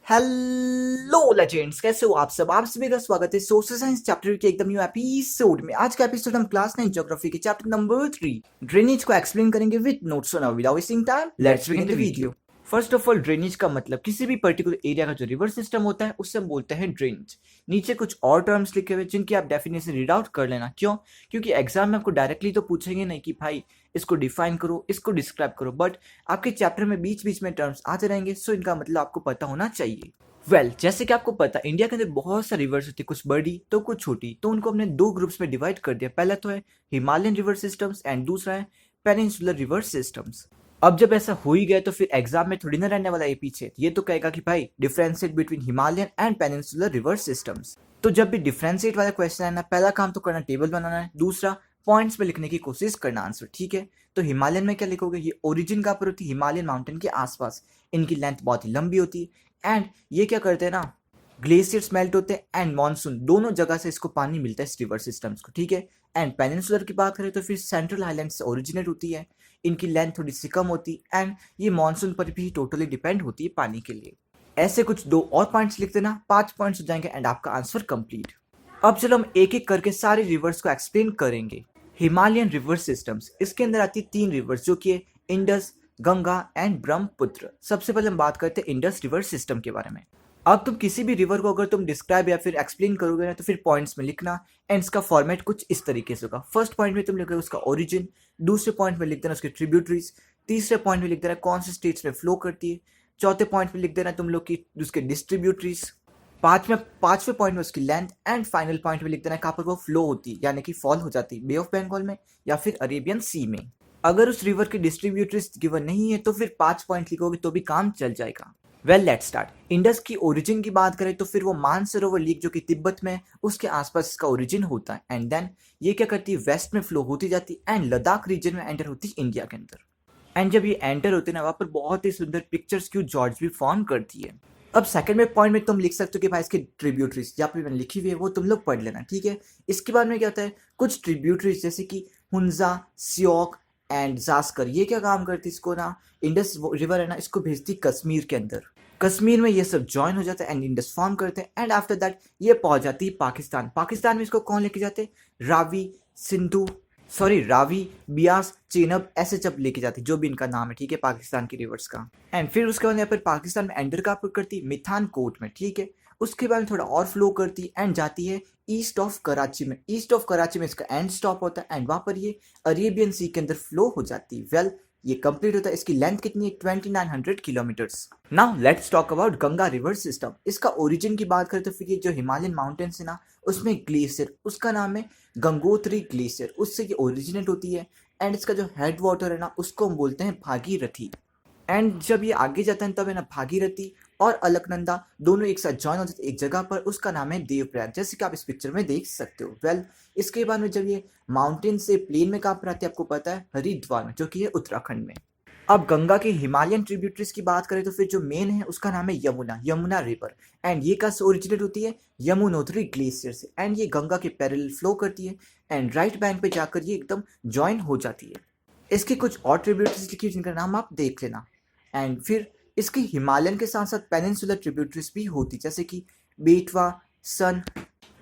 Hello legends, कैसे हो आप सब। आप सभी का स्वागत है सोशल साइंस चैप्टर के एकदम न्यू एपिसोड में। आज का एपिसोड हम क्लास 9 ज्योग्राफी के चैप्टर नंबर 3 ड्रेनेज को एक्सप्लेन करेंगे with notes. Now without wasting time let's begin the video. First of all, drainage का मतलब किसी भी पर्टिकुलर एरिया का जो रिवर सिस्टम होता है उससे हम बोलते हैं ड्रेनेज। नीचे कुछ और टर्म्स लिखे हुए जिनकी आप डेफिनेशन रीड आउट कर लेना। क्यों? क्योंकि एग्जाम में आपको डायरेक्टली तो पूछेंगे नहीं कि भाई इसको डिफाइन करो, इसको डिस्क्राइब करो, बट आपके चैप्टर में बीच बीच में टर्म्स आते रहेंगे, सो इनका मतलब आपको पता होना चाहिए। जैसे कि आपको पता है इंडिया के अंदर बहुत सारे रिवर्स होती है, कुछ बड़ी तो कुछ छोटी, तो उनको हमने दो ग्रुप्स में डिवाइड कर दिया। पहला तो है हिमालयन रिवर सिस्टम्स एंड दूसरा है पेनिनसुलर रिवर सिस्टम्स। अब जब ऐसा हो ही गया तो फिर एग्जाम में थोड़ी ना रहने वाला है पीछे, ये तो कहेगा कि भाई differentiate between Himalayan and peninsular river systems. तो जब भी डिफरेंशिएट वाला क्वेश्चन है ना, पहला काम तो करना टेबल बनाना है, दूसरा पॉइंट्स में लिखने की कोशिश करना आंसर। ठीक है, तो हिमालयन में क्या लिखोगे, ये ओरिजिन कहाँ पर होती है, हिमालयन माउंटेन के आसपास। इनकी लेंथ बहुत ही लंबी होती है एंड ये क्या करते हैं ना, ग्लेशियर्स मेल्ट होते हैं एंड मानसून दोनों जगह से इसको पानी मिलता है इस रिवर सिस्टम्स को। ठीक है, एंड पेनिनसुलर की बात करें तो फिर सेंट्रल हाईलैंड से ओरिजिनेट होती है। इनकी लेंथ थोड़ी सी कम होती है एंड ये मानसून पर भी टोटली डिपेंड होती है पानी के लिए। ऐसे कुछ दो और पॉइंट्स लिख देना, 5 पॉइंट्स हो जाएंगे एंड आपका आंसर कंप्लीट। अब चलो हम एक एक करके सारे रिवर्स को एक्सप्लेन करेंगे। हिमालयन रिवर सिस्टम्स, इसके अंदर आती है 3 रिवर्स जो कि है इंडस, गंगा एंड ब्रह्मपुत्र। सबसे पहले हम बात करते हैं इंडस रिवर सिस्टम के बारे में। अब तुम किसी भी रिवर को अगर तुम डिस्क्राइब या फिर एक्सप्लेन करोगे ना तो फिर पॉइंट्स में लिखना एंड इसका फॉर्मेट कुछ इस तरीके से होगा। फर्स्ट पॉइंट में तुम लिखोगे उसका ओरिजिन, दूसरे पॉइंट में लिख देना उसके ट्रिब्यूटरीज, तीसरे पॉइंट में लिख देना कौन से स्टेट्स में फ्लो करती है, चौथे पॉइंट में लिख देना तुम लोग की उसके डिस्ट्रीब्यूटरीज, पांचवें पॉइंट में उसकी लेंथ एंड फाइनल पॉइंट में लिख देना कहाँ पर वो फ्लो होती है यानी कि फॉल हो जाती है, बे ऑफ बंगाल में या फिर अरेबियन सी में। अगर उस रिवर की डिस्ट्रीब्यूटरीज गिवन नहीं है तो फिर 5 पॉइंट लिखोगे तो भी काम चल जाएगा। Let's start. इंडस की ओरिजिन की बात करें तो फिर वो मानसरोवर लेक जो कि तिब्बत में उसके आसपास इसका ओरिजिन होता है एंड देन ये क्या करती है, वेस्ट में फ्लो होती जाती है एंड लद्दाख रीजन में एंटर होती है इंडिया के अंदर। एंड जब ये एंटर होते हैं ना, वहाँ पर बहुत ही सुंदर पिक्चर्स क्यू जॉर्ज भी फॉर्म करती है। अब सेकंड में पॉइंट में तुम लिख सकते हो कि भाई इसके ट्रिब्यूटरीज जहाँ पे मैंने लिखी हुई है वो तुम लोग पढ़ लेना। ठीक है, इसके बाद में क्या होता है, कुछ ट्रिब्यूटरीज जैसे कि हुंजा, सियोक एंड जास्कर, ये क्या काम करती है, इसको ना इंडस रिवर है ना इसको भेजती कश्मीर के अंदर। कश्मीर में ये सब ज्वाइन हो जाता है एंड इंडस फॉर्म करते हैं एंड आफ्टर दैट ये पहुंच जाती है पाकिस्तान। पाकिस्तान में इसको कौन लेके जाते हैं, रावी, बियास, चेनब, ऐसे जब लेके जाती जो भी इनका नाम है। ठीक है, पाकिस्तान की रिवर्स का। एंड फिर उसके बाद यहाँ पर पाकिस्तान में एंटर कहाँ पर करती है, मिथान कोट में। ठीक है, उसके बाद थोड़ा और फ्लो करती है एंड जाती है ईस्ट ऑफ कराची में। ईस्ट ऑफ कराची में इसका एंड स्टॉप होता है एंड वहां पर ये अरेबियन सी के अंदर फ्लो हो जाती है। ये कंप्लीट होता है। इसकी लेंथ कितनी है, 2900 kilometres. Now let's talk about Ganga river system. इसका ओरिजिन की बात करें तो फिर ये जो हिमालयन माउंटेन्स है ना उसमें ग्लेशियर, उसका नाम है गंगोत्री ग्लेशियर, उससे ये ओरिजिनेट होती है एंड इसका जो हेड वाटर है ना उसको हम बोलते हैं भागीरथी। एंड जब ये आगे जाता है तब है ना भागीरथी और अलकनंदा दोनों एक साथ ज्वाइन हो जाते हैं एक जगह पर, उसका नाम है देवप्रयाग, जैसे कि आप इस पिक्चर में देख सकते हो। इसके बाद में जब ये माउंटेन से प्लेन में कहाँ पर आती है आपको पता है, हरिद्वार में, जो कि है उत्तराखंड में। अब गंगा के हिमालयन ट्रिब्यूटरीज की बात करें तो फिर जो मेन है उसका नाम है यमुना रिवर एंड ये कहाँ से ओरिजिनेट होती है, यमुनोत्री ग्लेशियर से एंड ये गंगा के पैरेलल फ्लो करती है एंड राइट बैंक पे जाकर ये एकदम ज्वाइन हो जाती है। इसके कुछ और ट्रिब्यूटरीज लिखी जिनका नाम आप देख लेना एंड फिर इसकी हिमालयन के साथ साथ पेनिनसुलर ट्रिब्यूटरीज भी होती जैसे कि बेटवा, सन,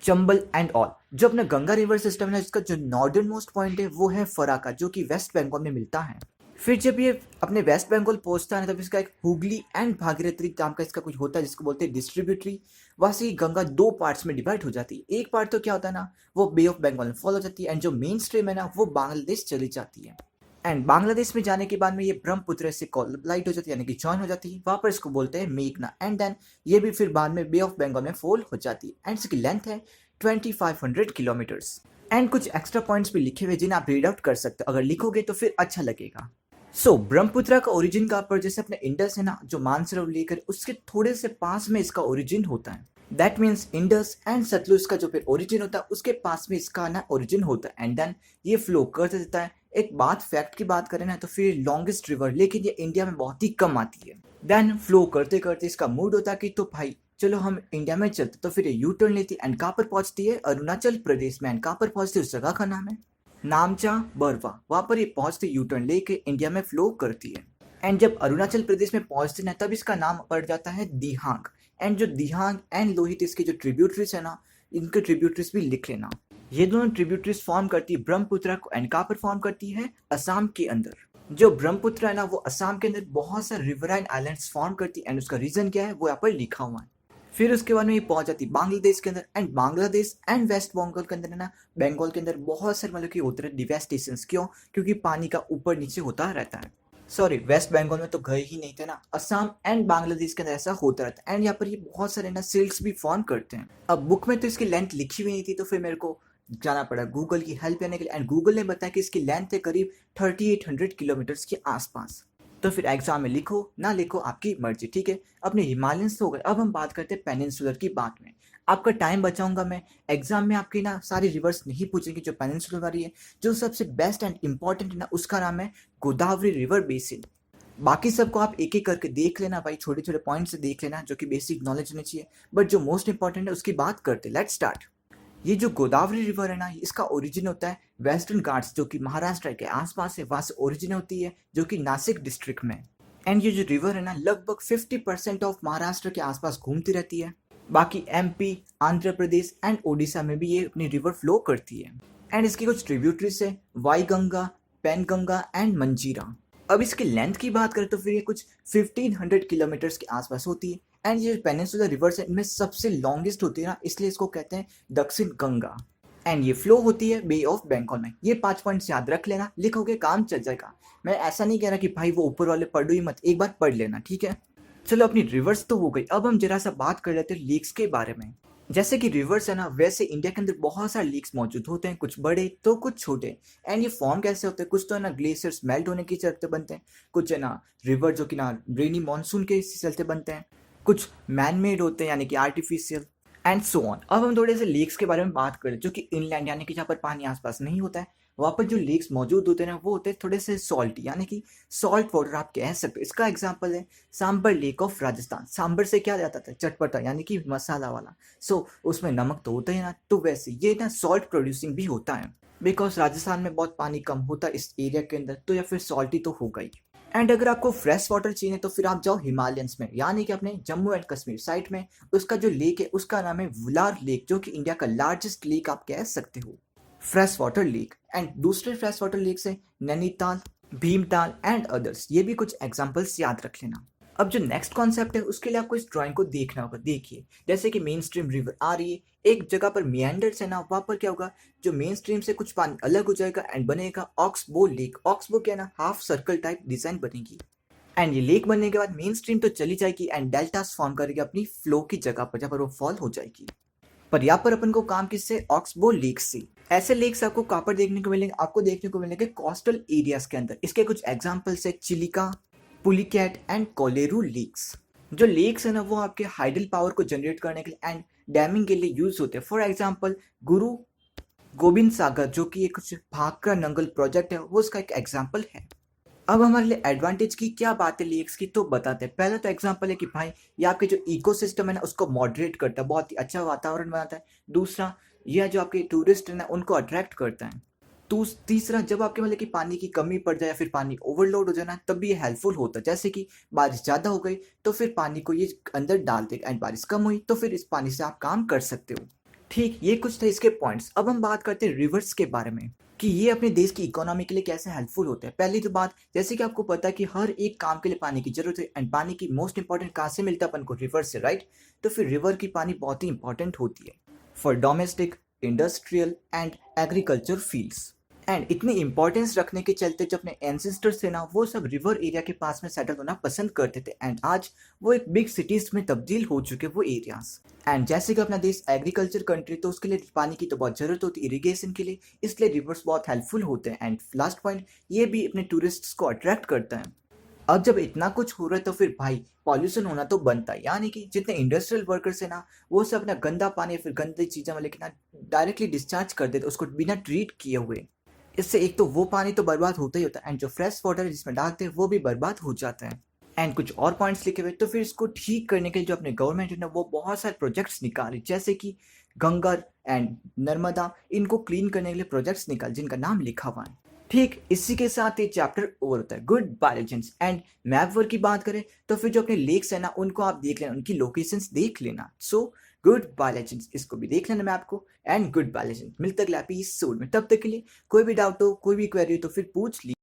चंबल एंड ऑल। जो अपना गंगा रिवर सिस्टम है इसका जो नॉर्दर्न मोस्ट पॉइंट है वो है फराका, जो कि वेस्ट बंगाल में मिलता है। फिर जब ये अपने वेस्ट बंगाल पहुंचता है तब इसका एक हुगली एंड भागीरथी नाम का इसका कुछ होता है जिसको बोलते हैं डिस्ट्रीब्यूटरी। वहाँ से गंगा 2 पार्ट्स में डिवाइड हो जाती है। एक पार्ट तो क्या होता है ना, वो बे ऑफ बंगाल में फॉलो हो जाती है एंड जो मेन स्ट्रीम है ना वो बांग्लादेश चली जाती है एंड बांग्लादेश में जाने के बाद में ये ब्रह्मपुत्र से कोलाइड हो जाती है यानी कि जॉइन हो जाती है, वहाँ पर इसको बोलते हैं मेघना एंड देन ये भी फिर बाद में बे ऑफ बंगाल में फॉल हो जाती है एंड इसकी लेंथ है 2500 किलोमीटर्स। एंड कुछ एक्स्ट्रा पॉइंट्स भी लिखे हुए जिन्हें आप रीड आउट कर सकते हो, अगर लिखोगे तो फिर अच्छा लगेगा। ब्रह्मपुत्र का ओरिजिन कहाँ पर, जैसे अपने इंडस है ना जो मानसरोवर लेकर उसके थोड़े से पास में इसका ओरिजिन होता है। That means Indus and Sutlej का जो फिर ओरिजिन होता है उसके पास में इसका ना ओरिजिन होता है एंड देन ये फ्लो करते रहता है। एक बात फैक्ट की बात करें ना तो फिर लॉन्गेस्ट रिवर, लेकिन ये इंडिया में बहुत ही कम आती है। देन फ्लो करते करते इसका मूड होता है कि तो भाई चलो हम इंडिया में चलते, तो फिर ये यू टर्न लेती है एंड कहाँ पर पहुंचती है, अरुणाचल प्रदेश में। एंड कहाँ पर पहुंचती है, उस जगह का नाम है नामचा बरवा। वहां पर ये पहुंचती यू टर्न लेके इंडिया में फ्लो करती है एंड जब अरुणाचल प्रदेश में पहुंचते ना तब इसका नाम पड़ जाता है दिहांग। एंड जो दिहांग एंड लोहित इसके जो ट्रिब्यूटरीज है ना, इनके ट्रिब्यूटरीज भी लिख लेना। ये दोनों ट्रिब्यूटरीज फॉर्म करती है ब्रह्मपुत्र को, एंड कहाँ पर फॉर्म करती है, असम के अंदर। जो ब्रह्मपुत्र है ना वो असम के अंदर बहुत सारे रिवराइन आइलैंड्स फॉर्म करती है, एंड उसका रीजन क्या है वो यहाँ पर लिखा हुआ है। फिर उसके बाद में ये पहुंच जाती है बांग्लादेश के अंदर, and Bangladesh and West Bengal के अंदर है ना, बंगाल के अंदर बहुत सारे मतलब कि होते रहे डिवेस्टेशन। क्यों? क्योंकि पानी का ऊपर नीचे होता रहता है। सॉरी, वेस्ट बंगाल में तो गए ही नहीं थे ना, असम एंड बांग्लादेश के अंदर ऐसा होता रहता है। एंड यहाँ पर ये बहुत सारे ना सिल्क्स भी फॉर्म करते हैं। अब बुक में तो इसकी लेंथ लिखी हुई नहीं थी, तो फिर मेरे को जाना पड़ा गूगल की हेल्प लेने के लिए, एंड गूगल ने बताया कि इसकी लेंथ है करीब 3800 किलोमीटर्स के आसपास। तो फिर एग्जाम में लिखो ना लिखो आपकी मर्जी, ठीक है। अपने हिमालयंस तो हो गए, अब हम बात करते हैं पेनिनसुलर की बात में। आपका टाइम बचाऊंगा मैं, एग्जाम में आपकी ना सारी रिवर्स नहीं पूछेंगे। जो पेनिनसुलर वाली है, जो सबसे बेस्ट एंड इंपॉर्टेंट है ना, उसका नाम है गोदावरी रिवर बेसिन। बाकी सबको आप एक एक करके देख लेना भाई, छोटे छोटे पॉइंट से देख लेना, जो कि बेसिक नॉलेज होनी चाहिए। बट जो मोस्ट इंपॉर्टेंट है उसकी बात करते, लेट्स स्टार्ट। ये जो गोदावरी रिवर है ना, इसका ओरिजिन होता है वेस्टर्न घाट्स, जो कि महाराष्ट्र के आसपास है, वहां से ओरिजिन होती है, जो कि नासिक डिस्ट्रिक्ट में। एंड ये जो रिवर है ना, लगभग 50% ऑफ महाराष्ट्र के आसपास घूमती रहती है। बाकी एमपी, आंध्र प्रदेश एंड ओडिशा में भी ये अपनी रिवर फ्लो करती है। एंड इसकी कुछ ट्रिब्यूटरीज है, वाई गंगा, पेनगंगा एंड मंजीरा। अब इसकी लेंथ की बात करें तो फिर ये कुछ 1500 किलोमीटर्स के आसपास होती है। एंड ये पेनिनसुलर रिवर्स है, इनमें सबसे लॉन्गेस्ट होती है ना, इसलिए इसको कहते हैं दक्षिण गंगा। एंड ये फ्लो होती है बे ऑफ बंगाल में। ये 5 पॉइंट्स याद रख लेना, लिखोगे काम चल जाएगा। मैं ऐसा नहीं कह रहा कि भाई वो ऊपर वाले पढ़ो ही मत, एक बार पढ़ लेना, ठीक है। चलो अपनी रिवर्स तो हो गई, अब हम जरा सा बात कर लेते हैं लेक्स के बारे में। जैसे कि रिवर्स है ना, वैसे इंडिया के अंदर बहुत सारे लेक्स मौजूद होते हैं, कुछ बड़े तो कुछ छोटे। एंड ये फॉर्म कैसे होते हैं, कुछ तो है ना ग्लेशियर्स मेल्ट होने के चलते बनते हैं, कुछ है ना रिवर जो कि ना रेनी मानसून के चलते बनते हैं, कुछ मैन मेड होते हैं यानी कि आर्टिफिशियल, एंड सो ऑन। अब हम थोड़े से लेक्स के बारे में बात करें, जो कि इनलैंड यानी कि जहाँ पर पानी आसपास नहीं होता है, वहाँ पर जो लेक्स मौजूद होते हैं ना, वो होते हैं थोड़े से सॉल्ट यानी कि सॉल्ट वाटर आप कह सकते हो। इसका एग्जांपल है सांबर लेक ऑफ राजस्थान। सांबर से क्या जाता था, चटपटा यानी कि मसाला वाला। सो उसमें नमक तो होता है ना, तो वैसे ये ना सॉल्ट प्रोड्यूसिंग भी होता है, बिकॉज राजस्थान में बहुत पानी कम होता है इस एरिया के अंदर, तो या फिर सॉल्टी तो होगा ही। एंड अगर आपको फ्रेश वाटर चाहिए तो फिर आप जाओ हिमालयंस में, यानी कि अपने जम्मू एंड कश्मीर साइड में। उसका जो लेक है उसका नाम है वुलार लेक, जो कि इंडिया का लार्जेस्ट लेक आप कह सकते हो, फ्रेश वाटर लेक। एंड दूसरे फ्रेश वाटर लेक से नैनीताल, भीमताल एंड अदर्स, ये भी कुछ एग्जांपल्स याद रख लेना। अब जो नेक्स्ट कॉन्सेप्ट है उसके लिए आपको इस ड्राइंग को देखना होगा। देखिए जैसे कि मेन स्ट्रीम रिवर आ रही है, एक जगह पर मियांडर्स है ना, वहां पर क्या होगा, जो मेन स्ट्रीम से कुछ पानी अलग हो जाएगा एंड बनेगा ऑक्सबो लेक। ऑक्सबो क्या ना, हाफ सर्कल टाइप डिजाइन बनेगी। एंड ये लेक बनने के बाद मेन स्ट्रीम तो चली जाएगी एंड डेल्टास फॉर्म करेगी अपनी फ्लो की जगह पर, जहाँ पर वो फॉल हो जाएगी। पर यहाँ पर अपन को काम किससे, ऑक्सबो लेक से। ऐसे लेक्स आपको कहाँ पर देखने को मिलेंगे, आपको देखने को मिलेंगे कोस्टल एरियाज के अंदर। इसके कुछ एग्जांपल्स है चिलिका, पुलिकैट एंड कोलेरू लेक्स। जो लेक्स है ना, वो आपके हाइडल पावर को जनरेट करने के लिए एंड डैमिंग के लिए यूज होते हैं। फॉर एग्जांपल गुरु गोबिंद सागर, जो कि एक कुछ भाखरा नंगल प्रोजेक्ट है, वो उसका एक एग्जांपल है। अब हमारे लिए एडवांटेज की क्या बात है लेक्स की, तो बताते हैं। पहला तो एग्जांपल है कि भाई ये आपके जो इकोसिस्टम है ना उसको मॉडरेट करता है, बहुत ही अच्छा वातावरण बनाता है। दूसरा, यह जो आपके टूरिस्ट है ना उनको अट्रैक्ट करता है। तो तीसरा, जब आपके मतलब कि पानी की कमी पड़ जाए या फिर पानी ओवरलोड हो जाए ना, तब भी ये हेल्पफुल होता है। जैसे कि बारिश ज़्यादा हो गई तो फिर पानी को ये अंदर डाल देगा, एंड बारिश कम हुई तो फिर इस पानी से आप काम कर सकते हो। ठीक, ये कुछ थे इसके पॉइंट्स। अब हम बात करते हैं रिवर्स के बारे में कि ये अपने देश की इकोनॉमी के लिए कैसे हेल्पफुल होते हैं। पहली तो बात, जैसे कि आपको पता है कि हर एक काम के लिए पानी की जरूरत है, एंड पानी की मोस्ट इंपॉर्टेंट कहाँ से मिलता है अपन को, रिवर से, राइट। तो फिर रिवर की पानी बहुत ही इंपॉर्टेंट होती है for domestic, industrial and agriculture fields. And इतनी इंपॉर्टेंस रखने के चलते जो अपने एंसेस्टर्स थे ना, वो सब रिवर एरिया के पास में सेटल होना पसंद करते थे, एंड आज वो एक बिग सिटीज में तब्दील हो चुके वो एरियाज। एंड जैसे कि अपना देश एग्रीकल्चर कंट्री, तो उसके लिए पानी की तो बहुत जरूरत होती है इरिगेशन के लिए, इसलिए रिवर्स बहुत हेल्पफुल होते हैं। एंड लास्ट पॉइंट, ये भी अपने टूरिस्ट्स को अट्रैक्ट करता है। अब जब इतना कुछ हो रहा है तो फिर भाई पॉल्यूशन होना तो बनता है, यानी कि जितने इंडस्ट्रियल वर्कर्स है ना, वो सब अपना गंदा पानी या फिर गंदी चीजें वाले ना डायरेक्टली डिस्चार्ज कर देते उसको बिना ट्रीट किए हुए। इससे एक तो वो पानी तो बर्बाद होता ही होता है, एंड जो फ्रेश वाटर है जिसमें डालते हैं वो भी बर्बाद हो जाता है। एंड कुछ और पॉइंट्स लिखे हुए, तो फिर इसको ठीक करने के लिए जो अपने गवर्नमेंट है ना, वो बहुत सारे प्रोजेक्ट्स निकाले, जैसे कि गंगा एंड नर्मदा, इनको क्लीन करने के लिए प्रोजेक्ट्स निकाले जिनका नाम लिखा हुआ है। ठीक इसी के साथ ये चैप्टर ओवर होता है। Good bye legends. And map work की बात करें तो फिर जो अपने लेक्स है ना उनको आप देख लेना, उनकी लोकेशंस देख लेना। सो गुड बाय लेजेंड्स, इसको भी देख लेना मैप को। एंड गुड बाय लेजेंड्स, मिलते अगले एपिसोड में। तब तक के लिए कोई भी डाउट हो, कोई भी क्वेरी हो तो फिर पूछ ली।